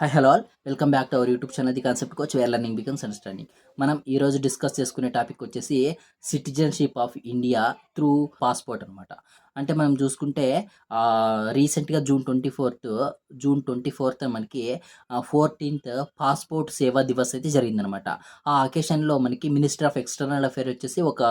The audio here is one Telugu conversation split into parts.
Hi hello all welcome back to our YouTube channel the concept coach where learning becomes understanding. మనం ఈరోజు డిస్కస్ చేసుకునే టాపిక్ వచ్చేసి citizenship of India through passport అనమాట. అంటే మనం చూసుకుంటే రీసెంట్గా జూన్ 24 మనకి 14th పాస్పోర్ట్ సేవా దివస్ అయితే జరిగిందనమాట. ఆ అకేషన్లో మనకి మినిస్టర్ ఆఫ్ ఎక్స్టర్నల్ అఫేర్ వచ్చేసి ఒక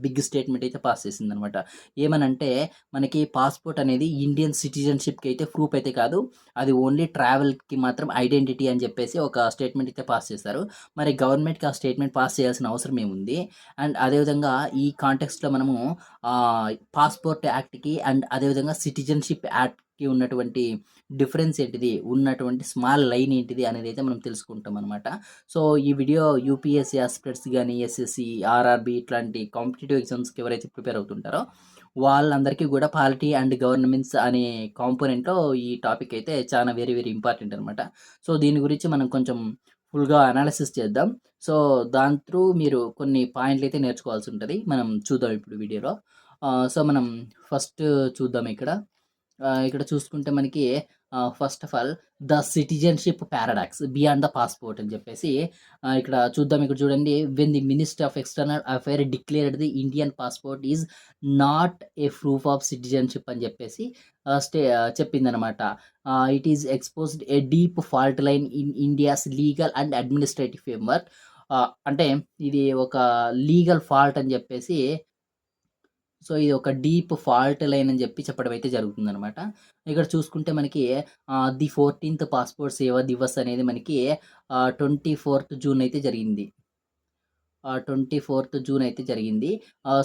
బిగ్ స్టేట్మెంట్ అయితే పాస్ చేసిందనమాట. ఏమనంటే మనకి పాస్పోర్ట్ అనేది ఇండియన్ సిటిజన్షిప్కి అయితే ప్రూఫ్ అయితే కాదు, అది ఓన్లీ ట్రావెల్‌కి మాత్రం ఐడెంటిటీ అని చెప్పేసి ఒక స్టేట్మెంట్ అయితే పాస్ చేశారు. మరి గవర్నమెంట్‌కి ఆ స్టేట్మెంట్ పాస్ చేయాల్సిన అవసరం ఏముంది? అండ్ అదేవిధంగా ఈ కాంటెక్స్ట్‌లో మనము పాస్‌పోర్ట్ యాక్ట్‌కి అండ్ అదేవిధంగా సిటిజన్‌షిప్ యాక్ట్‌కి ఉన్నటువంటి డిఫరెన్స్ ఏంటిది? ఉన్నటువంటి స్మాల్ లైన్ ఏంటిది? అనేదైతే మనం తెలుసుకుంటాం అనమాట. సో, ఈ వీడియో యూపీఎస్సీ ఆస్పిరెంట్స్ గాని, ఎస్ఎస్‌సి, ఆర్ఆర్‌బీ ఇట్లాంటి కాంపిటీటివ్ ఎగ్జామ్స్‌కి ఎవరైతే ప్రిపేర్ అవుతుంటారో వాళ్ళందరికీ కూడా పాలిటీ అండ్ గవర్నమెంట్స్ అనే కాంపోనెంట్‌లో ఈ టాపిక్ అయితే చాలా వెరీ, వెరీ ఇంపార్టెంట్ అనమాట. సో, దీని గురించి మనం కొంచెం ఫుల్‌గా అనాలిసిస్ చేద్దాం. సో, దాని త్రూ మీరు కొన్ని పాయింట్‌లయితే నేర్చుకోవాల్సుంటది. మనం చూద్దాం ఇప్పుడు వీడియోలో. సో, మనం ఫస్ట్ చూద్దాం ఇక్కడ. ఇక్కడ చూసుకుంటే మనకి first of all the citizenship paradox beyond the passport అని చెప్పేసి ఇక్కడ చూద్దాం. ఇక్కడ చూడండి. When the minister of external affair declared the Indian passport is not a proof of citizenship అని చెప్పేసి చెప్పిందనమాట. It is exposed a deep fault line in India's legal and administrative framework. అంటే ఇది ఒక లీగల్ ఫాల్ట్ అని చెప్పేసి, సో, ఇది ఒక డీప్ ఫాల్ట్ లైన్ అని చెప్పి చెప్పడం అయితే జరుగుతుందనమాట. ఇక్కడ చూసుకుంటే మనకి ది 14th పాస్‌పోర్ట్ సేవా దివస్ అనేది మనకి 24th జూన్ అయితే జరిగింది. 24th జూన్ అయితే జరిగింది.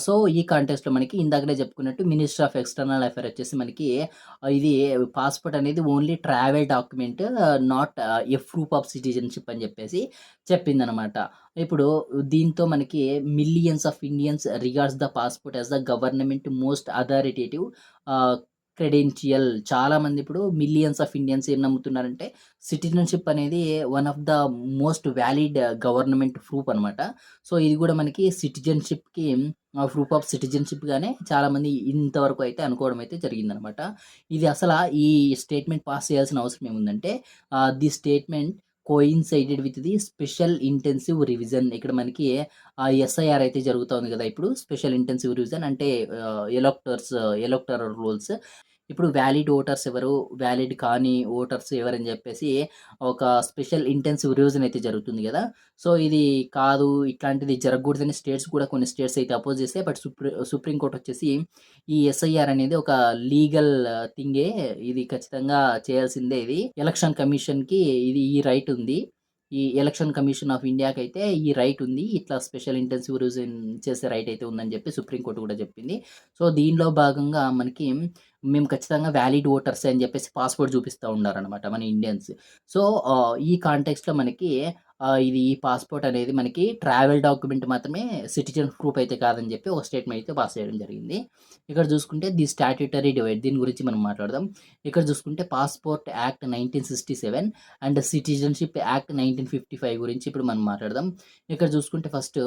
సో, ఈ కాంటెక్స్ట్‌లో మనకి ఇందాకనే చెప్పుకున్నట్టు మినిస్టర్ ఆఫ్ ఎక్స్టర్నల్ అఫైర్ వచ్చేసి మనకి ఇది పాస్‌పోర్ట్ అనేది only travel document, not a proof of citizenship అని చెప్పేసి చెప్పిందనమాట. ఇప్పుడు దీంతో మనకి millions of Indians regards the passport as the government most authoritative ah, credential. చాలామంది ఇప్పుడు మిలియన్స్ ఆఫ్ ఇండియన్స్ ఏం నమ్ముతున్నారంటే సిటిజన్‌షిప్ అనేది one of the most valid government proof అనమాట. సో, ఇది కూడా మనకి సిటిజన్‌షిప్‌కి ప్రూఫ్ ఆఫ్ సిటిజన్‌షిప్‌గానే చాలామంది ఇంతవరకు అయితే అనుకోవడం అయితే జరిగిందనమాట. ఇది ఈ స్టేట్మెంట్ పాస్ చేయాల్సిన అవసరం ఏముందంటే the statement coincided with the special intensive revision. ఇక్కడ మనకి ఎస్ఐఆర్ అయితే జరుగుతోంది కదా! ఇప్పుడు స్పెషల్ ఇంటెన్సివ్ రివిజన్ అంటే ఎలక్టోరల్ రోల్స్. ఇప్పుడు వ్యాలిడ్ ఓటర్స్ ఎవరు? వ్యాలిడ్ కాని ఓటర్స్ ఎవరని జెప్పేసి ఒక స్పెషల్ ఇంటెన్సివ్ రివిజన్ అయితే జరుగుతుంది గదా! సో, ఇది కాదు, ఇట్లాంటిది జరగకూడదని కొన్ని స్టేట్స్ అయితే అపోజ్ చేసాయి. బట్ సుప్రీం కోర్ట్ వచ్చేసి ఈ ఎస్ఐఆర్ అనేది ఒక లీగల్ థింగే. ఇది ఖచ్చితంగా చేయాల్సిందే ఇది. ఎలక్షన్ కమిషన్‌కి ఈ రైట్ ఉంది. ఈ ఎలక్షన్ కమిషన్ ఆఫ్ ఇండియాకైతే ఈ రైట్ ఉంది. ఇట్లా స్పెషల్ ఇంటెన్సివ్ రివిజన్ చేసే రైట్ అయితే ఉందని జెప్పి సుప్రీం కోర్ట్ గూడా జెప్పింది. సో, దీనిలో భాగంగా మనకి మేము ఖచ్చితంగా వ్యాలిడ్ ఓటర్సే అని చెప్పేసి పాస్‌పోర్ట్ చూపిస్తా ఉన్నారనమాట మన ఇండియన్స్. సో, ఈ కాంటెక్స్ట్‌లో మనకి ఈ పాస్‌పోర్ట్ అనేది మనకి ట్రావెల్ డాక్యుమెంట్ మాత్రమే, సిటిజన్ ప్రూఫ్ అయితే కాదని చెప్పి ఒక స్టేట్మెంట్ అయితే పాస్ చేయడం జరిగింది. ఇక్కడ చూసుకుంటే ది స్టాట్యుటరీ డివైడ్ దీని గురించి మనం మాట్లాడదాం. ఇక్కడ చూసుకుంటే passport act 1967 and citizenship act 1955 గురించి ఇప్పుడు మనం మాట్లాడదాం. ఇక్కడ చూసుకుంటే ఫస్ట్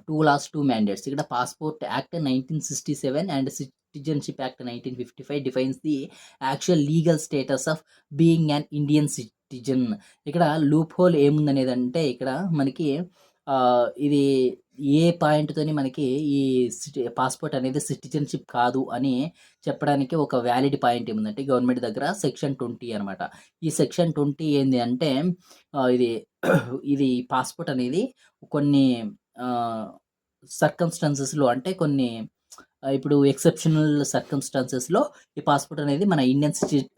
2 లాస్ 2 మ్యాండేట్స్. ఇక్కడ passport act 1967 and citizenship act 1955 defines the actual legal status of being an Indian citizen. ఇక్కడ లూప్ హోల్ ఏముందనేదంటే ఇక్కడ మనకి ఇది ఏ పాయింట్‌తోని మనకి ఈ పాస్‌పోర్ట్ అనేది సిటిజన్‌షిప్ కాదు అని చెప్పడానికి ఒక వ్యాలిడ్ పాయింట్ ఏముందంటే గవర్నమెంట్ దగ్గర సెక్షన్ 20 అనమాట. ఈ సెక్షన్ 20 ఏంది అంటే ఇది ఇది పాస్‌పోర్ట్ అనేది కొన్ని ఆహ్, సర్కమ్‌స్టాన్సెస్‌లో అంటే కొన్ని ఇప్పుడు ఎక్సెప్షనల్ సర్కమ్‌స్టాన్సెస్‌లో ఈ పాస్‌పోర్ట్ అనేది మన ఇండియన్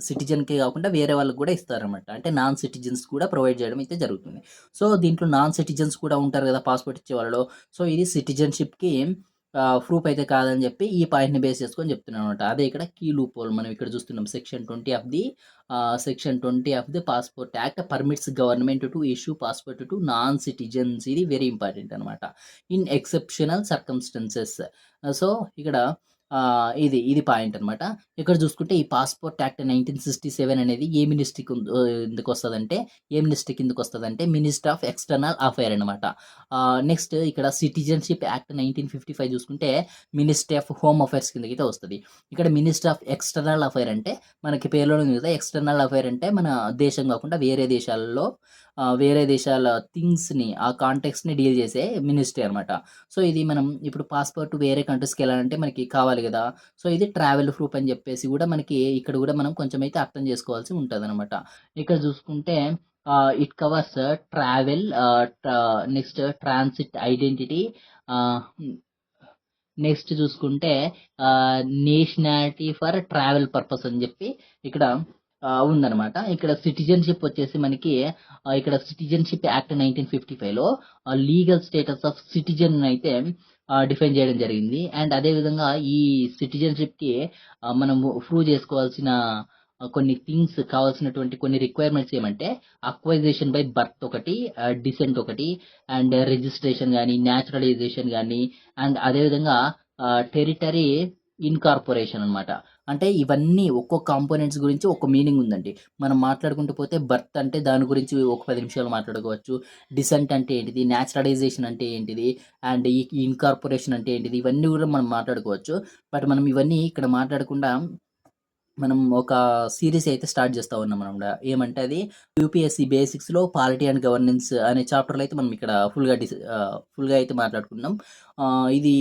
సిటిజన్‌కే కాకుండా వేరే వాళ్ళకి కూడా ఇస్తారనమాట. అంటే నాన్ సిటిజన్స్ కూడా ప్రొవైడ్ చేయడం అయితే జరుగుతుంది. సో, దీంట్లో నాన్ సిటిజన్స్ కూడా ఉంటారు కదా! పాస్‌పోర్ట్ ఇచ్చే వాళ్ళలో. సో, ఇది సిటిజన్‌షిప్‌కి ప్రూఫ్ అయితే కాదని చెప్పి ఈ పాయింట్‌ని బేస్ చేసుకొని చెప్తున్నాననమాట. అదే ఇక్కడ కీ లూప్ హోల్ మనం ఇక్కడ చూస్తున్నాం. Section 20 of the passport act permits government to issue passport to non citizens. ఇది వెరీ ఇంపార్టెంట్ అనమాట. In exceptional circumstances. సో, ఇక్కడ ఇది పాయింటనమాట. ఇక్కడ చూసుకుంటే ఈ పాస్‌పోర్ట్ యాక్ట్ 1967 అనేది ఏ మినిస్ట్రీ కిందకొస్తదంటే, ఏ మినిస్ట్రీ కిందకొస్తదంటే మినిస్టర్ ఆఫ్ ఎక్స్‌టర్నల్ అఫైర్ అనమాట. నెక్స్ట్ ఇక్కడ సిటిజన్‌షిప్ యాక్ట్ 1955 చూసుకుంటే మినిస్ట్రీ ఆఫ్ హోమ్ అఫైర్స్ కిందకైతే వస్తది. ఇక్కడ మినిస్టర్ ఆఫ్ ఎక్స్‌టర్నల్ అఫైర్ అంటే మనకి పేరులోనే ఉంది కదా! ఎక్స్‌టర్నల్ అఫైర్ అంటే మన దేశం కాకుండా వేరే దేశాల థింగ్స్‌ని ఆ కాంటెక్స్‌ని డీల్ చేసే మినిస్ట్రీ అనమాట. సో, ఇది మనం ఇప్పుడు పాస్‌పోర్ట్ వేరే కంట్రీస్‌కెళ్ళాలంటే మనకి కావాలి గదా! సో, ఇది ట్రావెల్ ప్రూఫ్ అని జెప్పేసి గూడా మనకి ఇక్కడ గూడా మనం కొంచెమైతే అర్థం జేసుకోవాల్సి ఉంటదనమాట. ఇక్కడ జూసుకుంటే it covers travel next transit identity ఆహ్, హ్మ్. నెక్స్ట్ చూసుకుంటే నేషనాలిటీ ఫర్ ట్రావెల్ పర్పస్ అని జెప్పి ఇక్కడ ఉందనమాట. ఇక్కడ సిటిజన్‌షిప్ వచ్చేసి మనకి ఇక్కడ సిటిజన్‌షిప్ యాక్ట్ 1955లో లీగల్ స్టేటస్ ఆఫ్ సిటిజన్ అయితే డిఫైన్ చేయడం జరిగింది. అండ్ అదే విధంగా ఈ సిటిజన్‌షిప్‌కి మనము ప్రూవ్ చేసుకోవాల్సిన కొన్ని థింగ్స్ కావాల్సినటువంటి కొన్ని రిక్వైర్మెంట్స్ ఏమంటే అక్వైజేషన్ బై బర్త్ ఒకటి, డిసెంట్ ఒకటి, అండ్ రిజిస్ట్రేషన్ గాని, న్యాచురలైజేషన్ గాని, అండ్ అదే విధంగా టెరిటరీ ఇన్‌కార్పొరేషన్ అనమాట. అంటే ఇవన్నీ ఒక్కొక్క కాంపోనెంట్స్ గురించి ఒక్కో మీనింగ్ ఉందండి. మనం మాట్లాడుకుంటూ పోతే బర్త్ అంటే దాని గురించి ఒక 10 నిమిషాలు మాట్లాడుకోవచ్చు. డిసెంట్ అంటే ఏంటిది? న్యాచురలైజేషన్ అంటే ఏంటిది? అండ్ ఈ ఇన్‌కార్పొరేషన్ అంటే ఏంటిది? ఇవన్నీ గూడా మనం మాట్లాడుకోవచ్చు. బట్ మనం ఇవన్నీ ఇక్కడ మాట్లాడకుండా మనం ఒక సీరీస్ అయితే స్టార్ట్ చేస్తా ఉన్నామనమాట. ఏమంటే అది యూపీఎస్సీ బేసిక్స్‌లో పాలిటీ అండ్ గవర్నెన్స్ అనే చాప్టర్‌లో అయితే మనం ఇక్కడ ఫుల్‌గా అయితే మాట్లాడుకున్నాం. ఇది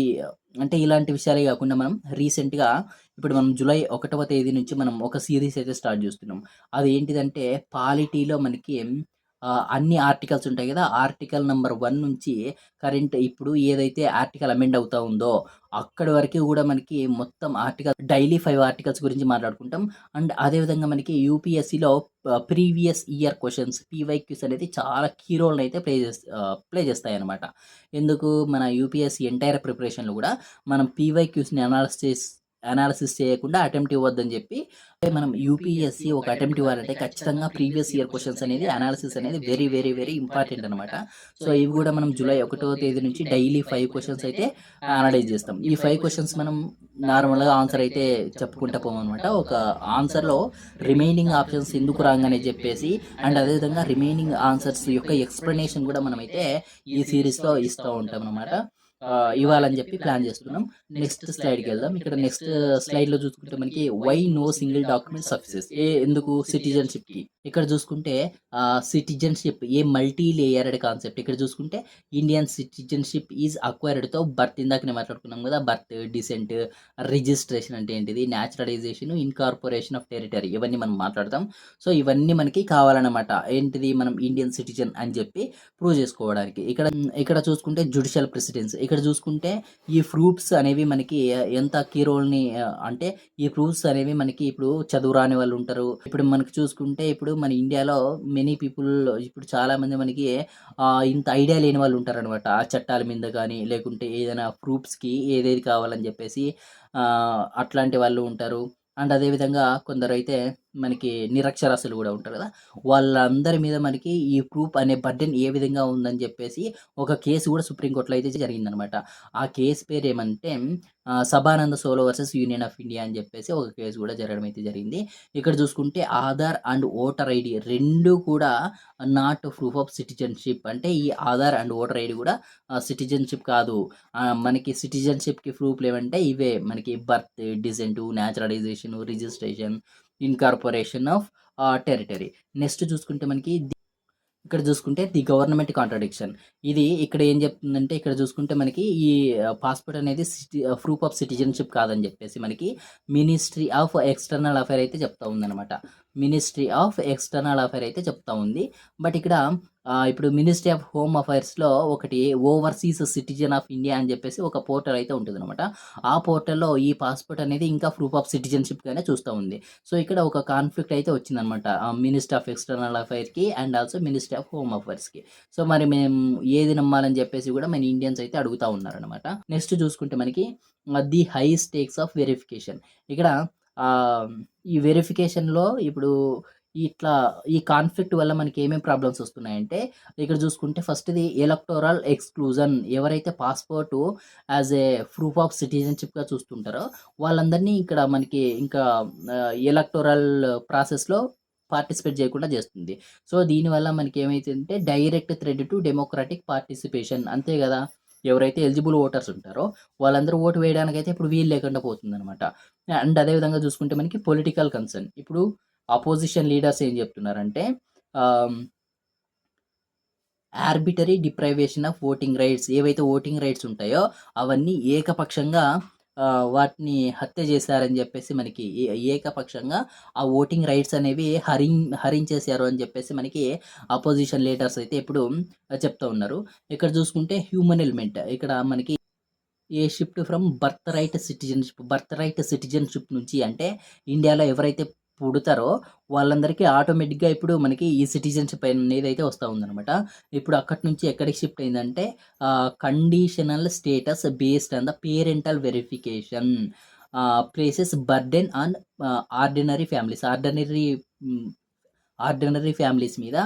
అంటే ఇలాంటి విషయాలే కాకుండా మనం రీసెంట్‌గా ఇప్పుడు మనం జూలై 1వ తేదీ నుంచి మనం ఒక సీరీస్ అయితే స్టార్ట్ చేస్తున్నాం. అదేంటిదంటే పాలిటీలో మనకి అన్ని ఆర్టికల్స్ ఉంటాయి కదా! ఆర్టికల్ నంబర్ 1 నుంచి కరెంట్ ఇప్పుడు ఏదైతే ఆర్టికల్ అమెండ్ అవుతా ఉందో అక్కడి వరకు గూడా మనకి మొత్తం డైలీ 5 ఆర్టికల్స్ గురించి మాట్లాడుకుంటాం. అండ్ అదే విధంగా మనకి యూపీఎస్సీలో ప్రీవియస్ ఇయర్ క్వెషన్స్ పీవైక్యూస్ అనేది చాలా కీ రోల్‌నైతే ప్లే చేస్తాయన్నమాట. ఎందుకు మన యూపీఎస్సీ ఎంటైర్ ప్రిపరేషన్‌లో గూడా మనం పీవైక్యూస్‌ని అనాలిసిస్ చేయకుండా అటెంప్ట్ ఇవ్వద్దని జెప్పి మనం యూపీఎస్సీ ఒక అటెంప్ట్ ఇవ్వాలంటే ఖచ్చితంగా ప్రీవియస్ ఇయర్ క్వెషన్స్ అనేది అనాలిసిస్ అనేది వెరీ, వెరీ, వెరీ ఇంపార్టెంట్ అనమాట. సో, ఇవి గూడా మనం జూలై 1వ తేదీ నుంచి డైలీ 5 క్వెషన్స్ అయితే అనలైజ్ చేస్తాం. ఈ 5 క్వెషన్స్ మనం నార్మల్‌గా ఆన్సర్ అయితే చెప్పుకుంటా పోమనమాట. ఒక ఆన్సర్‌లో రిమైనింగ్ ఆప్షన్స్ ఎందుకు రాంగ్ అని చెప్పేసి అండ్ అదే విధంగా రిమైనింగ్ ఆన్సర్స్ యొక్క ఎక్స్‌ప్లనేషన్ గూడా మనమైతే ఈ సీరీస్‌లో ఇస్తా ఉంటామనమాట. ఇవ్వాలని చెప్పి ప్లాన్ చేస్తున్నాం. నెక్స్ట్ స్లైడ్‌కెళ్దాం. ఇక్కడ నెక్స్ట్ స్లైడ్‌లో చూసుకుంటే మనకి why no single document success ఎందుకు సిటిజన్‌షిప్‌కి. ఇక్కడ చూసుకుంటే citizenship a multi layered concept. ఇక్కడ చూసుకుంటే ఇండియన్ సిటిజన్‌షిప్ ఈజ్ అక్వైర్డ్ తో బర్త్ ఇందాకనే మాట్లాడుకున్నాం కదా! బర్త్, డిసెంట్, రిజిస్ట్రేషన్ అంటే ఏంటిది? న్యాచురలైజేషన్, ఇన్‌కార్పొరేషన్ ఆఫ్ టెరిటరీ ఇవన్నీ మనం మాట్లాడతాం. సో, ఇవన్నీ మనకి కావాలన్నమాట. ఏంటిది? మనం ఇండియన్ సిటిజన్ అని చెప్పి ప్రూవ్ చేసుకోవడానికి. ఇక్కడ చూసుకుంటే జ్యుడిషియల్ ప్రెసిడెన్స్. ఇక్కడ చూసుకుంటే ఈ ప్రూఫ్స్ అనేవి మనకి ఎంత కీ రోల్‌ని అంటే ఈ ప్రూఫ్స్ అనేవి మనకి ఇప్పుడు చదువు రాని వాళ్ళు ఉంటారు. ఇప్పుడు మనకి చూసుకుంటే ఇప్పుడు మన ఇండియాలో మెనీ పీపుల్ ఇప్పుడు చాలామంది మనకి ఇంత ఐడియా లేని వాళ్ళు ఉంటారనమాట. ఆ చట్టాల మీద గాని, లేకుంటే ఏదైనా ప్రూఫ్స్‌కి ఏదేది కావాలని చెప్పేసి అట్లాంటి వాళ్ళు ఉంటారు. అండ్ అదే విధంగా కొందరైతే మనకి నిరక్షరాస్యులు గూడా ఉంటారు గదా! వాళ్ళందరి మీద మనకి ఈ ప్రూఫ్ అనే బర్డెన్ ఏ విధంగా ఉందని జెప్పేసి ఒక కేసు గూడా సుప్రీం కోర్ట్‌లో అయితే జరిగిందనమాట. ఆ కేసు పేరేమంటే Sarbananda Sonowal versus union of India అని జెప్పేసి ఒక కేసు గూడా జరగడం అయితే జరిగింది. ఇక్కడ చూసుకుంటే ఆధార్ అండ్ ఓటర్ ఐడీ 2 కూడా నాట్ ప్రూఫ్ ఆఫ్ సిటిజన్‌షిప్. అంటే ఈ ఆధార్ అండ్ ఓటర్ ఐడీ గూడా సిటిజన్‌షిప్ కాదు. మనకి సిటిజన్‌షిప్‌కి ప్రూఫ్‌లేవంటే ఇవే మనకి birth, descent, naturalisation, registration, incorporation of territory. Next చూసుకుంటే మనకి ఇక్కడ చూసుకుంటే ది గవర్నమెంట్ కాంట్రడిక్షన్. ఇది ఇక్కడ ఏం చెప్తుందంటే ఇక్కడ చూసుకుంటే మనకి ఈ పాస్‌పోర్ట్ అనేది ప్రూఫ్ ఆఫ్ సిటిజన్‌షిప్ కాదని చెప్పేసి మనకి మినిస్ట్రీ ఆఫ్ ఎక్స్‌టర్నల్ అఫైర్ అయితే చెప్తా ఉందనమాట. మినిస్ట్రీ ఆఫ్ ఎక్స్‌టర్నల్ అఫైర్ అయితే చెప్తా ఉంది. బట్ ఇక్కడ ఇప్పుడు మినిస్ట్రీ ఆఫ్ హోమ్ అఫైర్స్‌లో ఒకటి ఓవర్‌సీస్ సిటిజన్ ఆఫ్ ఇండియా అని చెప్పేసి ఒక పోర్టల్ అయితే ఉంటుందనమాట. ఆ పోర్టల్‌లో ఈ పాస్‌పోర్ట్ అనేది ఇంకా ప్రూఫ్ ఆఫ్ సిటిజన్‌షిప్‌గానే చూస్తా ఉంది. సో, ఇక్కడ ఒక కాన్‌ఫ్లిక్ట్ అయితే వచ్చిందనమాట. మినిస్ట్రీ ఆఫ్ ఎక్స్‌టర్నల్ అఫైర్‌కి and also ministry of home అఫైర్స్‌కి. సో, మరి మేము ఏది నమ్మాలని చెప్పేసి కూడా మన ఇండియన్స్ అయితే అడుగుతా ఉన్నారనమాట. నెక్స్ట్ చూసుకుంటే మనకి ది హై స్టేక్స్ ఆఫ్ వెరిఫికేషన్. ఇక్కడ ఆహ్, ఈ వెరిఫికేషన్‌లో ఇప్పుడు ఇట్లా ఈ కాన్ఫ్లిక్ట్ వల్ల మనకి ఏమేం ప్రాబ్లమ్స్ వస్తున్నాయంటే, ఇక్కడ చూసుకుంటే ఫస్ట్‌ది ఎలక్టోరల్ ఎక్స్‌క్లూజన్. ఎవరైతే passport as a proof of సిటిజన్‌షిప్‌గా చూస్తుంటారో, వాళ్ళందరినీ ఇక్కడ మనకి ఇంకా ఎలక్టోరల్ ప్రాసెస్‌లో పార్టిసిపేట్ చేయకుండా చేస్తుంది. సో, దీనివల్ల మనకేమైతుందంటే direct threat to democratic participation అంతే గదా! ఎవరైతే ఎలిజిబుల్ ఓటర్స్ ఉంటారో, వాళ్ళందరూ ఓటు వేయడానికైతే ఇప్పుడు వీలు లేకుండా పోతుందనమాట. అండ్ అదే విధంగా చూసుకుంటే మనకి పొలిటికల్ కన్సర్న్. ఇప్పుడు అపోజిషన్ లీడర్స్ ఏం చెప్తున్నారంటే ఆహ్, arbitrary deprivation of voting rights, ఏవైతే ఓటింగ్ రైట్స్ ఉంటాయో అవన్నీ ఏకపక్షంగా వాటిని హత్య చేశారని చెప్పేసి మనకి ఏకపక్షంగా ఆ ఓటింగ్ రైట్స్ అనేవి హరించేశారు అని చెప్పేసి మనకి అపోజిషన్ లీడర్స్ అయితే ఇప్పుడు చెప్తా ఉన్నారు. ఇక్కడ చూసుకుంటే హ్యూమన్ ఎలిమెంట్ ఇక్కడ మనకి a shift from birth right citizenship నుంచి అంటే ఇండియాలో ఎవరైతే పుడతారో వాళ్ళందరికీ ఆటోమేటిక్‌గా ఇప్పుడు మనకి ఈ సిటిజన్‌షిప్ అనేదైతే వస్తా ఉందనమాట. ఇప్పుడు అక్కడి నుంచి ఎక్కడికి షిఫ్ట్ అయిందంటే conditional status based on the parental verification places burden on ordinary families. హ్మ్. ఆర్డినరీ ఫ్యామిలీస్ మీద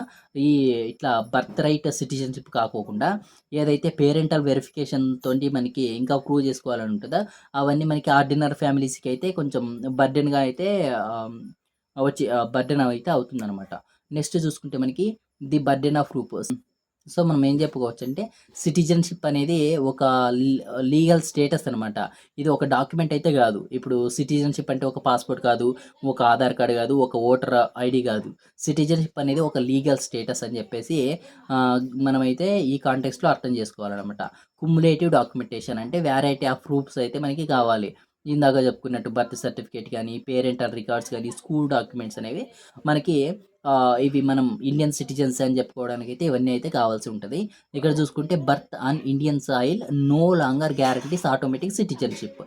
ఈ ఇట్లా బర్త్ రైట్ సిటిజన్‌షిప్ కాకోకుండా ఏదైతే పేరెంటల్ వెరిఫికేషన్ తోటి మనకి ఇంకా ప్రూవ్ చేసుకోవాలని ఉంటదో, అవన్నీ మనకి ఆర్డినరీ ఫ్యామిలీస్‌కి అయితే కొంచెం బర్డెన్‌గా అయితే బర్డెన్ అయితే అవుతుందనమాట. నెక్స్ట్ చూసుకుంటే మనకి the burden of proof. So, మనం ఏం చెప్పుకోవచ్చంటే సిటిజన్‌షిప్ అనేది ఒక లీ లీగల్ స్టేటస్ అనమాట. ఇది ఒక డాక్యుమెంట్ అయితే గాదు. ఇప్పుడు సిటిజన్‌షిప్ అంటే ఒక పాస్‌పోర్ట్ కాదు, ఒక ఆధార్ కార్డ్ గాదు, ఒక ఓటర్ ఐడీ గాదు. సిటిజన్‌షిప్ అనేది ఒక లీగల్ స్టేటస్ అని జెప్పేసి ఆహ్, మనమైతే ఈ కాంటెక్స్ట్‌లో అర్థం జేసుకోవాలనమాట. కుములేటివ్ డాక్యుమెంటేషన్ అంటే వేరైటీ ఆఫ్ ప్రూఫ్స్ అయితే మనకి కావాలి. ఇందాక చెప్పుకున్నట్టు బర్త్ సర్టిఫికేట్ గానీ, పేరెంటల్ రికార్డ్స్ గానీ, స్కూల్ డాక్యుమెంట్స్ అనేవి మనకి ఇవి మనం ఇండియన్ సిటిజన్స్ అని చెప్పుకోవడానికైతే ఇవన్నీ అయితే కావాల్సి ఉంటది. ఇక్కడ చూసుకుంటే birth on Indian soil no longer guarantees automatic citizenship.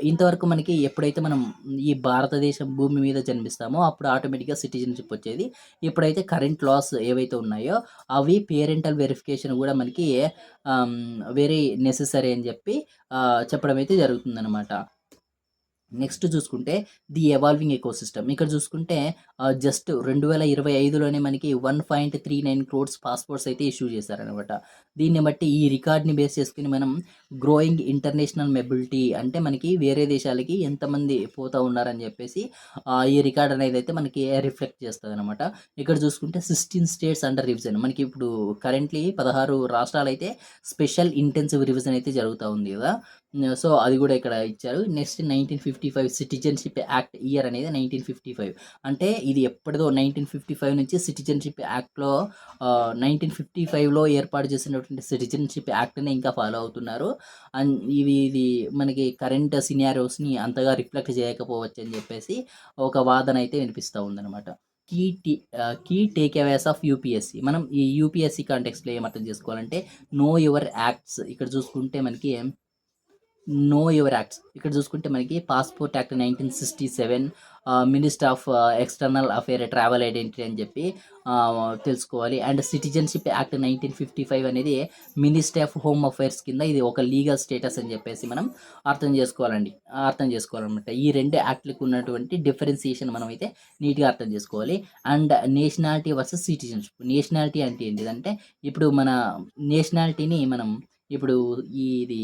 ఇంతవరకు మనకి ఎప్పుడైతే మనం ఈ భారతదేశం భూమి మీద జన్మిస్తామో అప్పుడు ఆటోమేటిక్‌గా సిటిజన్‌షిప్ వచ్చేది. ఇప్పుడైతే కరెంట్ లాస్ ఏవైతే ఉన్నాయో అవి పేరెంటల్ వెరిఫికేషన్ గూడా మనకి ఆహ్, వెరీ నెసెసరీ అని చెప్పి చెప్పడం అయితే జరుగుతుందనమాట. నెక్స్ట్ చూసుకుంటే ది ఎవాల్వింగ్ ఎకోసిస్టమ్. ఇక్కడ చూసుకుంటే జస్ట్ 2025లోనే మనకి 1.39 క్రోర్స్ పాస్‌పోర్ట్స్ అయితే ఇష్యూ చేశారనమాట. దీన్ని బట్టి ఈ రికార్డ్‌ని బేస్ చేసుకొని మనం గ్రోయింగ్ ఇంటర్నేషనల్ మొబిలిటీ అంటే మనకి వేరే దేశాలకి ఎంతమంది పోతా ఉన్నారని చెప్పేసి ఈ రికార్డ్ అనేదైతే మనకి రిఫ్లెక్ట్ చేస్తదనమాట. ఇక్కడ చూసుకుంటే 16 స్టేట్స్ అండర్ రివిజన్. మనకి ఇప్పుడు కరెంట్‌లీ 16 రాష్ట్రాలైతే స్పెషల్ ఇంటెన్సివ్ రివిజన్ అయితే జరుగుతా ఉంది గదా! సో, అది గూడా ఇక్కడ ఇచ్చారు. నెక్స్ట్ 1955 సిటిజన్‌షిప్ యాక్ట్ ఇయర్ అనేది 1955. అంటే ఇది ఎప్పటిదో 1955 నుంచి సిటిజన్‌షిప్ యాక్ట్‌లో 1955లో ఏర్పాటు చేసినటువంటి సిటిజన్‌షిప్ యాక్ట్‌ని ఇంకా ఫాలో అవుతున్నారు. ఇది మనకి కరెంట్ సినారియోస్‌ని అంతగా రిఫ్లెక్ట్ చేయకపోవచ్చని జెప్పేసి ఒక వాదన అయితే వినిపిస్తా ఉందనమాట. Key takeaways of UPSC. మనం ఈ యూపీఎస్‌సి కాంటెక్స్ట్‌లో ఏం అర్థం చేసుకోవాలంటే నో యువర్ యాక్ట్స్. ఇక్కడ చూసుకుంటే మనకి నో యువర్ యాక్ట్స్. ఇక్కడ చూసుకుంటే మనకి passport act 1967, minister of external affair travel identity అని చెప్పి తెలుసుకోవాలి. అండ్ సిటిజన్‌షిప్ యాక్ట్ 1955 అనేది మినిస్ట్రీ ఆఫ్ హోమ్ అఫైర్స్ కింద ఇది ఒక లీగల్ స్టేటస్ అని చెప్పేసి మనం అర్థం చేసుకోవాలండి. అర్థం చేసుకోవాలనమాట. ఈ 2 యాక్ట్‌లకు ఉన్నటువంటి డిఫరెన్షియేషన్ మనమైతే నీట్‌గా అర్థం చేసుకోవాలి. And nationality versus citizenship. Nationality అంటే ఏంటిదంటే ఇప్పుడు మన నేషనాలిటీని మనం ఇప్పుడు ఇది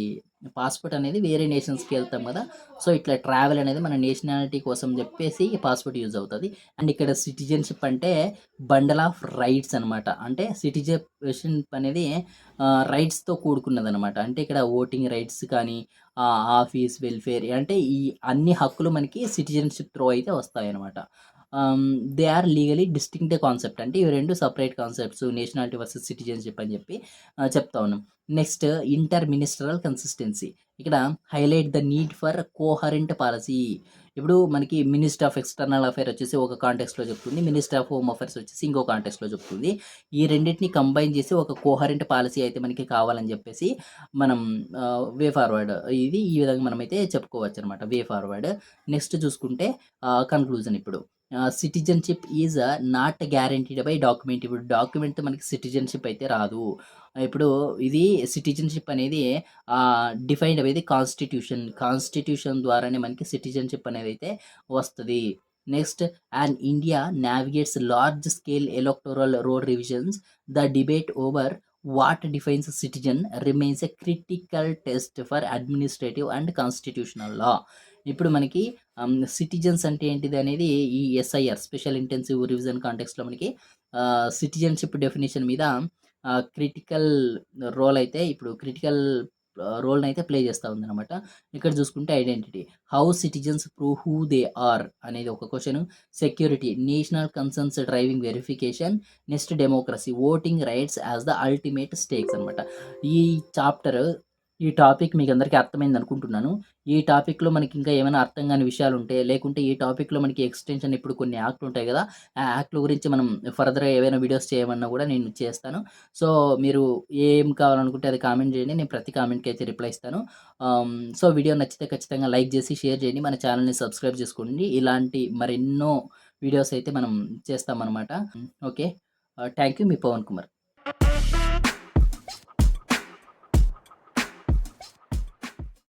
పాస్‌పోర్ట్ అనేది వేరే నేషన్స్‌కి వెళ్తాం గదా! సో, ఇట్లా ట్రావెల్ అనేది మన నేషనాలిటీ కోసం జెప్పేసి పాస్‌పోర్ట్ యూజ్ అవుతది. అండ్ ఇక్కడ సిటిజన్‌షిప్ అంటే బండల్ ఆఫ్ రైట్స్ అనమాట. అంటే సిటిజన్‌షిప్ అనేది రైట్స్‌తో కూడుకున్నదనమాట. అంటే ఇక్కడ ఓటింగ్ రైట్స్ కానీ, ఆఫీస్, వెల్ఫేర్ అంటే ఈ అన్ని హక్కులు మనకి సిటిజన్‌షిప్ త్రూ అయితే వస్తాయనమాట. They are legally distinct concept. అంటే ఇవి 2 separate concepts nationality versus citizenship అని జెప్పి చెప్తా ఉన్నాం. Next inter ministerial consistency. ఇక్కడ highlight the need for coherent policy. ఇప్పుడు మనకి మినిస్టర్ ఆఫ్ ఎక్స్టర్నల్ అఫైర్ వచ్చేసి ఒక కాంటెక్స్ట్‌లో చెప్తుంది. మినిస్టర్ ఆఫ్ హోమ్ అఫైర్స్ వచ్చేసి ఇంకో కాంటెక్స్ట్‌లో చెప్తుంది. ఈ రెండిటిని కంబైన్ చేసి ఒక కోహరెంట్ పాలసీ అయితే మనకి కావాలని చెప్పేసి మనం వే ఫార్వర్డ్ ఇది ఈ విధంగా మనమైతే చెప్పుకోవచ్చనమాట. Way forward. నెక్స్ట్ చూసుకుంటే కన్క్లూజన్ ఇప్పుడు. Citizenship is not guaranteed by document. ఇప్పుడు డాక్యుమెంట్‌తో మనకి సిటిజన్‌షిప్ అయితే రాదు. ఇప్పుడు ఇది సిటిజన్‌షిప్ అనేది defined by the constitution. Constitution ద్వారానే మనకి సిటిజన్‌షిప్ అనేదైతే వస్తది. Next, and India నావిగేట్స్ large scale electoral road revisions, the debate over what defines citizen remains a critical test for administrative and constitutional law. ఇప్పుడు మనకి సిటిజన్స్ అంటే ఏంటిది అనేది ఈ ఎస్ఐఆర్ స్పెషల్ ఇంటెన్సివ్ రివిజన్ కాంటెక్స్లో మనకి సిటిజన్షిప్ డెఫినేషన్ మీద క్రిటికల్ రోల్ అయితే ఇప్పుడు క్రిటికల్ రోల్ని అయితే ప్లే చేస్తూ ఉందన్నమాట. ఇక్కడ చూసుకుంటే identity, how citizens prove who they are అనేది ఒక question. Security, national concerns driving verification. Next, democracy, voting rights as the ultimate stakes అనమాట. ఈ చాప్టర్ ఈ టాపిక్ మీకు అందరికీ అర్థమైంది అనుకుంటున్నాను. ఈ టాపిక్లో మనకి ఇంకా ఏమైనా అర్థం కాని విషయాలు ఉంటే, లేకుంటే ఈ టాపిక్లో మనకి ఎక్స్టెన్షన్ ఇప్పుడు కొన్ని యాక్ట్లు ఉంటాయి కదా, ఆ యాక్ట్ల గురించి మనం ఫర్దర్గా ఏవైనా వీడియోస్ చేయమన్నా కూడా నేను చేస్తాను. సో మీరు ఏం కావాలనుకుంటే అది కామెంట్ చేయండి, నేను ప్రతి కామెంట్కి అయితే రిప్లై ఇస్తాను. సో వీడియో నచ్చితే ఖచ్చితంగా లైక్ చేసి షేర్ చేయండి, మన ఛానల్ని సబ్స్క్రైబ్ చేసుకోండి. ఇలాంటి మరెన్నో వీడియోస్ అయితే మనం చేస్తామన్నమాట. ఓకే, థ్యాంక్ యూ, మీ పవన్ కుమార్.